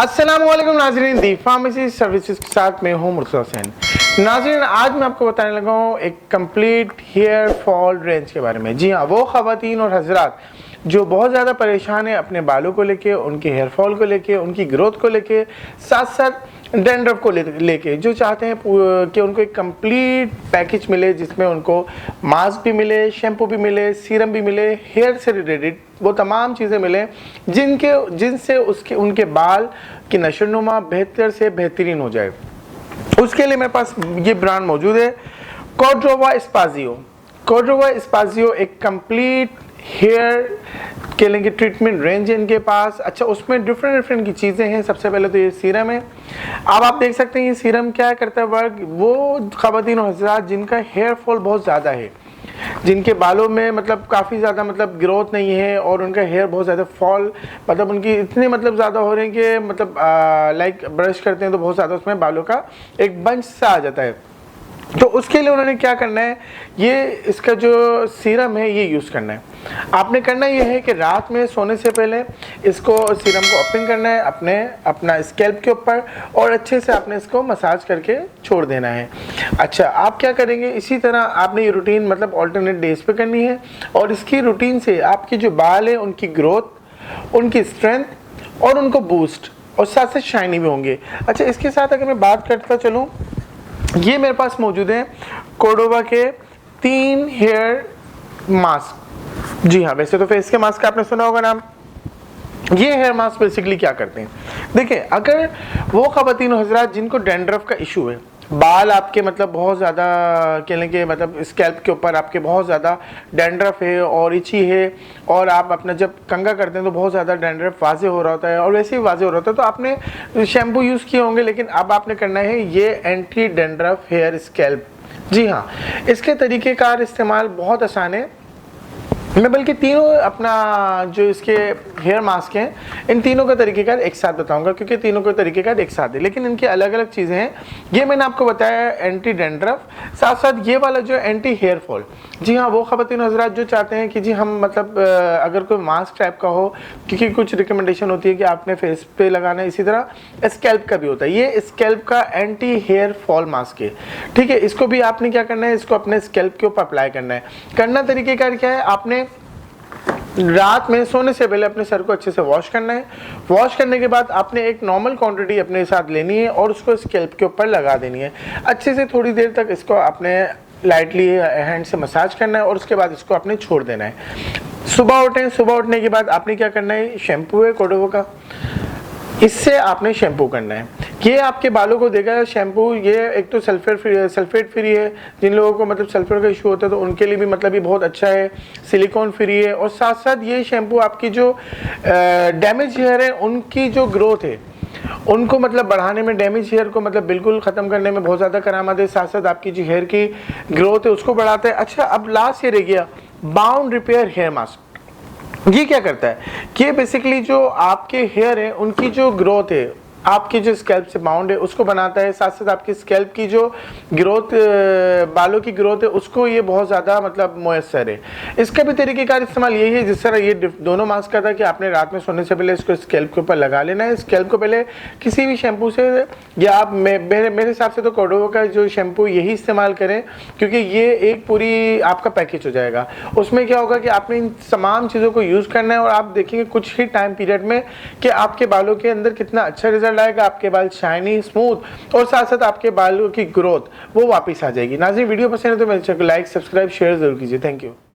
अस्सलाम वालेकुम नाज़रीन, दी फार्मेसी सर्विसेज के साथ मैं हूँ मुर्तज़ा हुसैन। नाज़रीन, आज मैं आपको बताने लगा हूँ एक कंप्लीट हेयर फॉल रेंज के बारे में। जी हाँ, वो ख़वातीन और हज़रात जो बहुत ज़्यादा परेशान है अपने बालों को लेके, उनके हेयर फॉल को लेके, उनकी ग्रोथ को लेके, साथ साथ डैंड्रफ को लेके, जो चाहते हैं कि उनको एक कंप्लीट पैकेज मिले जिसमें उनको मास्क भी मिले, शैम्पू भी मिले, सीरम भी मिले, हेयर से रिलेटेड वो तमाम चीज़ें मिले जिनसे उनके बाल की नशोनुमा बेहतर से बेहतरीन हो जाए। उसके लिए मेरे पास ये ब्रांड मौजूद है, कॉर्डोवा स्पाजियो। कॉर्डोवा स्पाजियो एक कंप्लीट हेयर के लिए ट्रीटमेंट रेंज है इनके पास। अच्छा, उसमें डिफरेंट की चीज़ें हैं। सबसे पहले तो ये सीरम है। अब आप देख सकते हैं ये सीरम क्या करता है वर्क, वो ख़वातीन और हज़रात जिनका हेयर फॉल बहुत ज़्यादा है, जिनके बालों में मतलब काफ़ी ज़्यादा मतलब ग्रोथ नहीं है और उनका हेयर बहुत ज़्यादा फॉल मतलब उनकी इतने मतलब ज़्यादा हो रहे हैं कि मतलब लाइक ब्रश करते हैं तो बहुत ज़्यादा उसमें बालों का एक बंच सा आ जाता है। तो उसके लिए उन्होंने क्या करना है, ये इसका जो सीरम है ये यूज़ करना है। आपने करना ये है कि रात में सोने से पहले इसको सीरम को ओपन करना है अपना स्कैल्प के ऊपर और अच्छे से आपने इसको मसाज करके छोड़ देना है। अच्छा, आप क्या करेंगे, इसी तरह आपने ये रूटीन मतलब ऑल्टरनेट डेज पे करनी है और इसकी रूटीन से आपके जो बाल है उनकी ग्रोथ, उनकी स्ट्रेंथ और उनको बूस्ट और साथ साथ शाइनी भी होंगे। अच्छा, इसके साथ अगर मैं बात करता चलूँ, ये मेरे पास मौजूद है कॉर्डोवा के 3 हेयर मास्क। जी हाँ, वैसे तो फेस के मास्क का आपने सुना होगा नाम। ये हेयर मास्क बेसिकली क्या करते हैं, देखिए, अगर वो ख़वातीन और हज़रात जिनको डैंड्रफ का इशू है, बाल आपके मतलब बहुत ज़्यादा कह लें कि मतलब स्कैल्प के ऊपर आपके बहुत ज़्यादा डैंड्रफ है और इची है और आप अपना जब कंघा करते हैं तो बहुत ज़्यादा डैंड्रफ वाज़े हो रहा होता है और वैसे ही वाज़े हो रहा होता है, तो आपने शैम्पू यूज़ किए होंगे, लेकिन अब आपने करना है ये एंटी डैंड्रफ हेयर स्कैल्प। जी हाँ, इसके तरीक़ेकार इस्तेमाल बहुत आसान है। मैं बल्कि तीनों अपना जो इसके हेयर मास्क हैं इन तीनों का तरीक़ेकार एक साथ बताऊंगा, क्योंकि तीनों का तरीक़ेकार एक साथ है लेकिन इनकी अलग अलग चीज़ें हैं। ये मैंने आपको बताया एंटी डैंड्रफ, साथ साथ ये वाला जो एंटी हेयर फॉल। जी हाँ, वो ख़वातीन हज़रात जो चाहते हैं कि जी हम मतलब अगर कोई मास्क टाइप का हो, क्योंकि कुछ रिकमेंडेशन होती है कि आपने फेस पे लगाना है, इसी तरह स्कैल्प का भी होता है। ये स्कैल्प का एंटी हेयर फॉल मास्क है, ठीक है। इसको भी आपने क्या करना है, इसको अपने स्कैल्प के ऊपर अप्लाई करना है। करना तरीक़ेकार क्या है, आपने रात में सोने से पहले अपने सर को अच्छे से वॉश करना है। वॉश करने के बाद आपने एक नॉर्मल क्वांटिटी अपने साथ लेनी है और उसको स्कैल्प के ऊपर लगा देनी है। अच्छे से थोड़ी देर तक इसको आपने लाइटली हैंड से मसाज करना है और उसके बाद इसको आपने छोड़ देना है। सुबह उठने के बाद आपने क्या करना है, शैम्पू है कॉर्डोवा का, इससे आपने शैम्पू करना है। ये आपके बालों को देगा शैम्पू। ये एक तो सल्फेट फ्री है, जिन लोगों को मतलब सल्फर का इशू होता है तो उनके लिए भी मतलब ये बहुत अच्छा है। सिलिकॉन फ्री है और साथ साथ ये शैम्पू आपकी जो डैमेज हेयर है उनकी जो ग्रोथ है उनको मतलब बढ़ाने में, डैमेज हेयर को मतलब बिल्कुल ख़त्म करने में बहुत ज़्यादा करामत है। साथ साथ आपकी जो हेयर की ग्रोथ है उसको बढ़ाता है। अच्छा, अब लास्ट ये रह गया बाउंड रिपेयर हेयर मास्क। ये क्या करता है कि बेसिकली जो आपके हेयर है उनकी जो ग्रोथ है, आपकी जो स्कैल्प से बाउंड है उसको बनाता है। साथ साथ आपकी स्कैल्प की जो ग्रोथ, बालों की ग्रोथ है उसको ये बहुत ज़्यादा मतलब मुयस्सर है। इसका भी तरीक़ेकार इस्तेमाल यही है जिस तरह ये दोनों मास्क का था कि आपने रात में सोने से पहले इसको स्कैल्प के ऊपर लगा लेना है। स्कैल्प को पहले किसी भी शैम्पू से, या आप मेरे हिसाब से तो कॉर्डोवा का जो शैम्पू यही इस्तेमाल करें, क्योंकि ये एक पूरी आपका पैकेज हो जाएगा। उसमें क्या होगा कि आपने इन तमाम चीज़ों को यूज़ करना है और आप देखेंगे कुछ ही टाइम पीरियड में कि आपके बालों के अंदर कितना अच्छा रिजल्ट आएगा। आपके बाल शाइनी, स्मूथ और साथ साथ आपके बालों की ग्रोथ वो वापस आ जाएगी। नाज़रीन, वीडियो पसंद है तो मेरे चैनल को लाइक, सब्सक्राइब, शेयर जरूर कीजिए। Thank you.